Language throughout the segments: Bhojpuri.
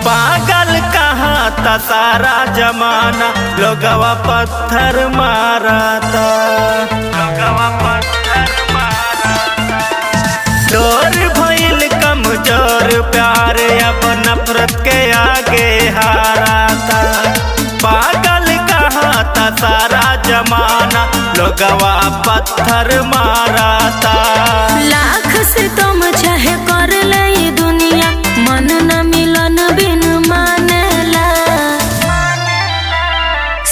पागल कहाँ था सारा जमाना, लोगवा पत्थर मारता, लोगवा पत्थर मारता। डोर भइल कमजोर प्यार अब नफरत के आगे हाराता। पागल कहाँ था सारा जमाना, लोगवा पत्थर मारता। लाख से तुम चाहे कर ले दुनिया, मन न मिलन बिन मानेला।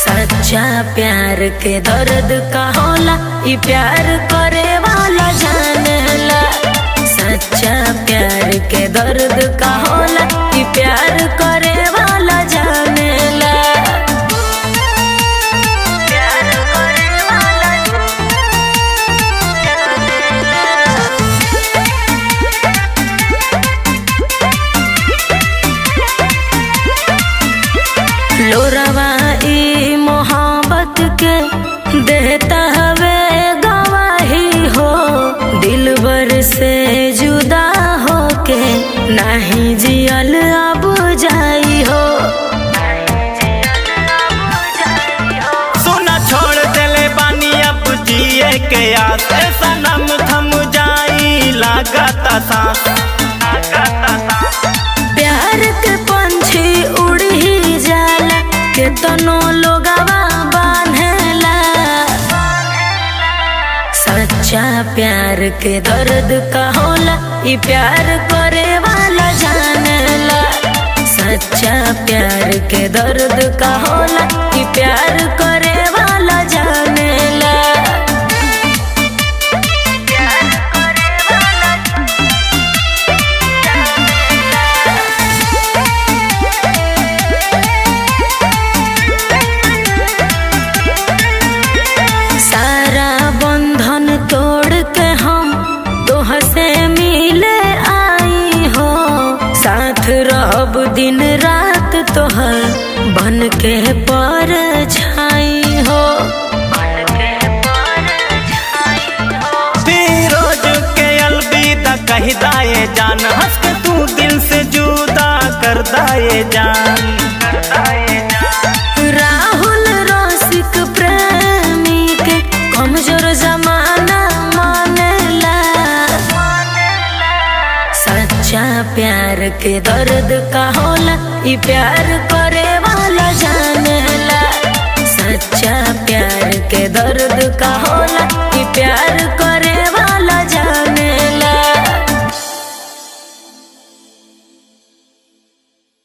सच्चा प्यार के दर्द का होला, ई प्यार करे वाला जानेला। सच्चा प्यार के दर्द का होला, ई प्यार करे वाला जानेला। प्यार करे वाला लोरवा ई मोहब्बत के देता हवे गवाही हो। दिलबर से जुदा होके नहीं जियल अब जाई हो। सुना छोड़ देले बानी अब जिए के आस, सनम थम जाई लागता सांस। प्यार के पंछी उड़ ही जाला, केतनो लोगवा बान्हेला। सच्चा प्यार के दर्द का होला, ई प्यार करे वाला जानेला। सच्चा प्यार के दर्द का होला, ई प्यार करे वाला जानेला। प्यार करे वाला सारा बंधन तोड़ के हम तोह से मिले आई हो। साथ रहब दिन रात तोहर बन के परछाई हो। फिरोज के अलविदा कह दाए जान, हंस के तू दिल से जुदा कर दाए जान। राहुल रसिक प्रेमी के कमजोर जमाना मानेला। सच्चा प्यार के दर्द का होला, ई प्यार करे वाला जानेला। सच्चा प्यार के दर्द का होला,